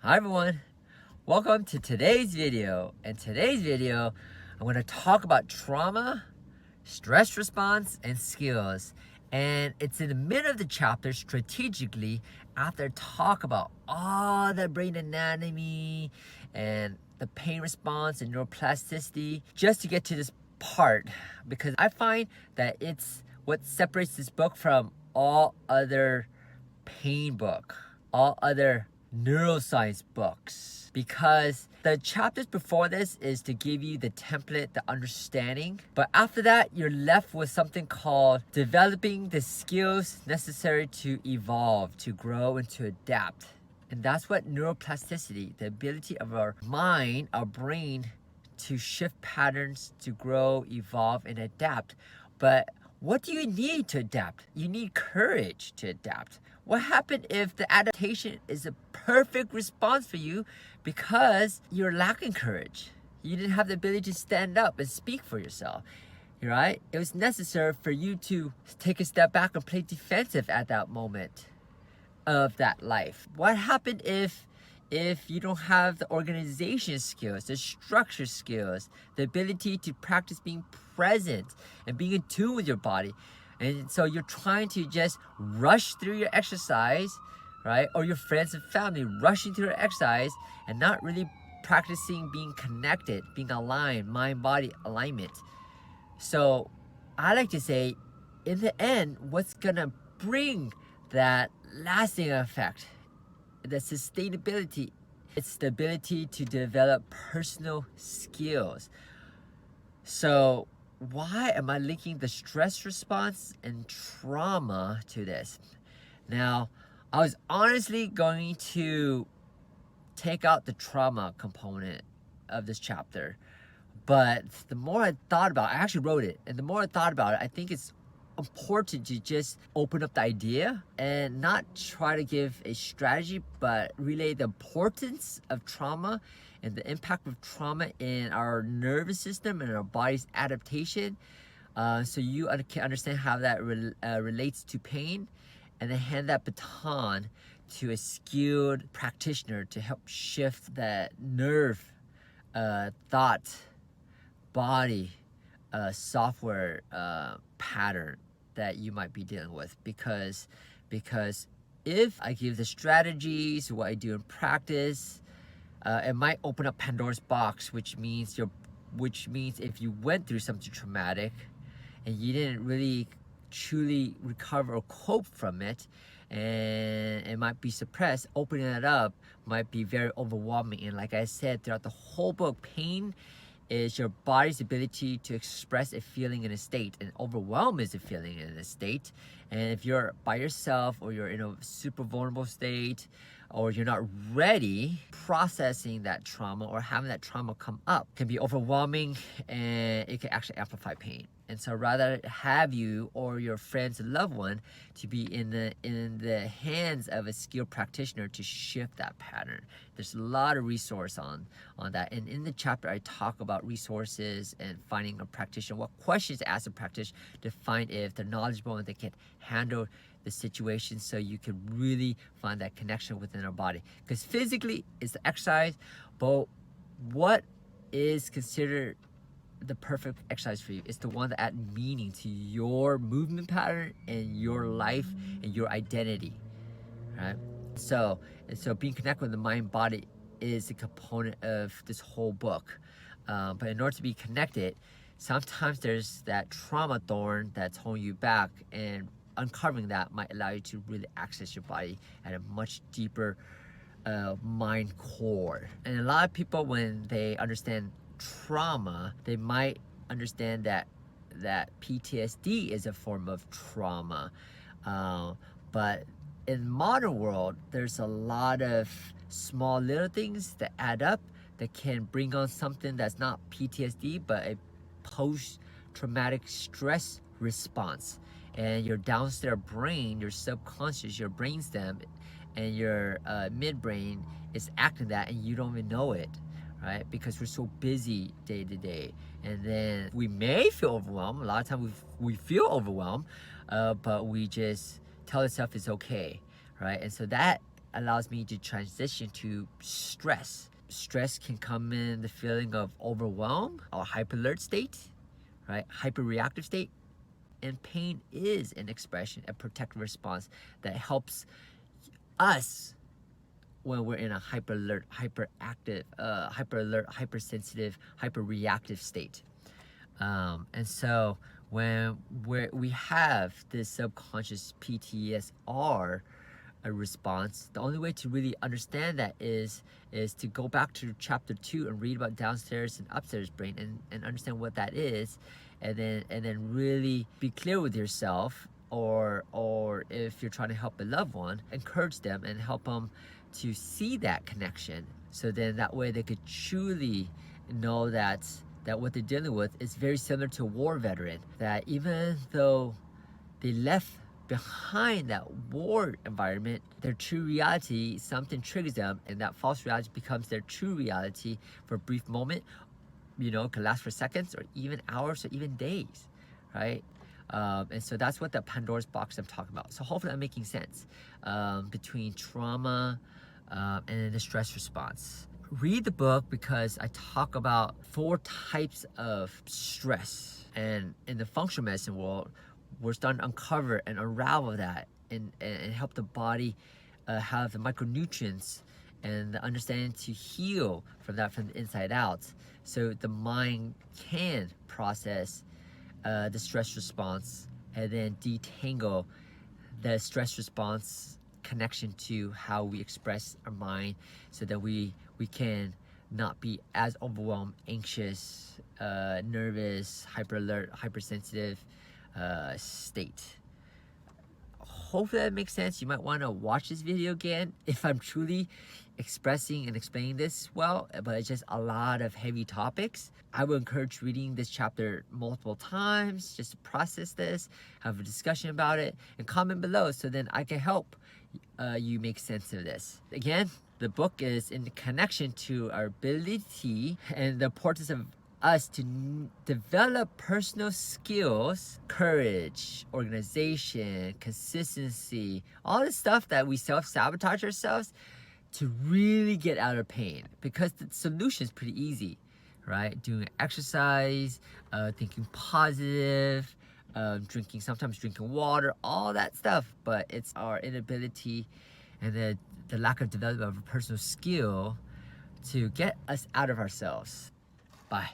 Hi everyone, welcome to today's video. In today's video, I'm going to talk about trauma, stress response, and skills. And it's in the middle of the chapter strategically after talk about all the brain anatomy and the pain response and neuroplasticity just to get to this part because I find that it's what separates this book from all other pain book, all other neuroscience books, because the chapters before this is to give you the template, the understanding, but after that you're left with something called developing the skills necessary to evolve, to grow, and to adapt. And that's what neuroplasticity, the ability of our mind, our brain, to shift patterns, to grow, evolve, and adapt. But what do you need to adapt? You need courage to adapt. What happened if the adaptation is a perfect response for you because you're lacking courage? You didn't have the ability to stand up and speak for yourself, right? It was necessary for you to take a step back and play defensive at that moment of that life. What happened if you don't have the organization skills, the structure skills, the ability to practice being present and being in tune with your body? And so you're trying to just rush through your exercise, right? Or your friends and family rushing through your exercise and not really practicing being connected, being aligned, mind-body alignment. So I like to say, in the end, what's gonna bring that lasting effect, the sustainability, it's the ability to develop personal skills. So why am I linking the stress response and trauma to this? Now, I was honestly going to take out the trauma component of this chapter, but the more I thought about it, I actually wrote it, and the more I thought about it, I think it's important to just open up the idea and not try to give a strategy, but relay the importance of trauma and the impact of trauma in our nervous system and our body's adaptation, so you can understand how that relates to pain, and then hand that baton to a skilled practitioner to help shift that nerve, thought, body, software pattern that you might be dealing with. Because if I give the strategies, what I do in practice, it might open up Pandora's box, which means if you went through something traumatic and you didn't really truly recover or cope from it, and it might be suppressed, opening it up might be very overwhelming. And like I said, throughout the whole book, pain is your body's ability to express a feeling in a state, and overwhelm is a feeling in a state. And if you're by yourself, or you're in a super vulnerable state, or you're not ready, processing that trauma or having that trauma come up can be overwhelming, and it can actually amplify pain. And so rather have you or your friends and loved one to be in the hands of a skilled practitioner to shift that pattern. There's a lot of resource on that. And in the chapter, I talk about resources and finding a practitioner, what questions to ask a practitioner to find if they're knowledgeable and they can handle the situation, so you can really find that connection within our body. Because physically, it's the exercise, but what is considered the perfect exercise for you? It's the one that adds meaning to your movement pattern and your life and your identity, right? So being connected with the mind body is a component of this whole book. But in order to be connected, sometimes there's that trauma thorn that's holding you back, and uncovering that might allow you to really access your body at a much deeper mind core. And a lot of people, when they understand trauma, they might understand that PTSD is a form of trauma, but in modern world, there's a lot of small little things that add up that can bring on something that's not PTSD, but a post-traumatic stress response. And your downstairs brain, your subconscious, your brainstem, and your midbrain is acting that, and you don't even know it, right? Because we're so busy day to day. And then we may feel overwhelmed. A lot of times we feel overwhelmed, but we just tell ourselves it's okay, right? And so that allows me to transition to stress. Stress can come in the feeling of overwhelm or hyper alert state, right? Hyper reactive state. And pain is an expression, a protective response that helps us when we're in a hyper alert, hyperactive, hyper alert, hypersensitive, hyper reactive state. And so when we have this subconscious PTSR a response, the only way to really understand that is to go back to chapter 2 and read about downstairs and upstairs brain and understand what that is, and then really be clear with yourself, or if you're trying to help a loved one, encourage them and help them to see that connection, so then that way they could truly know that what they're dealing with is very similar to a war veteran, that even though they left behind that war environment, their true reality, something triggers them, and that false reality becomes their true reality for a brief moment. It can last for seconds or even hours or even days, right? And so that's what the Pandora's box I'm talking about. So hopefully I'm making sense between trauma and the stress response. Read the book because I talk about 4 types of stress, and in the functional medicine world, we're starting to uncover and unravel that and help the body have the micronutrients and the understanding to heal from the inside out, so the mind can process the stress response and then detangle the stress response connection to how we express our mind, so that we can not be as overwhelmed, anxious, nervous, hyper alert, hypersensitive state. Hopefully that makes sense. You might want to watch this video again if I'm truly expressing and explaining this well, but it's just a lot of heavy topics. I would encourage reading this chapter multiple times just to process this, have a discussion about it, and comment below so then I can help you make sense of this. Again, the book is in connection to our ability and the importance of us to develop personal skills, courage, organization, consistency, all the stuff that we self-sabotage ourselves to really get out of pain, because the solution is pretty easy, right? Doing exercise, thinking positive, sometimes drinking water, all that stuff. But it's our inability and the lack of development of a personal skill to get us out of ourselves. Bye.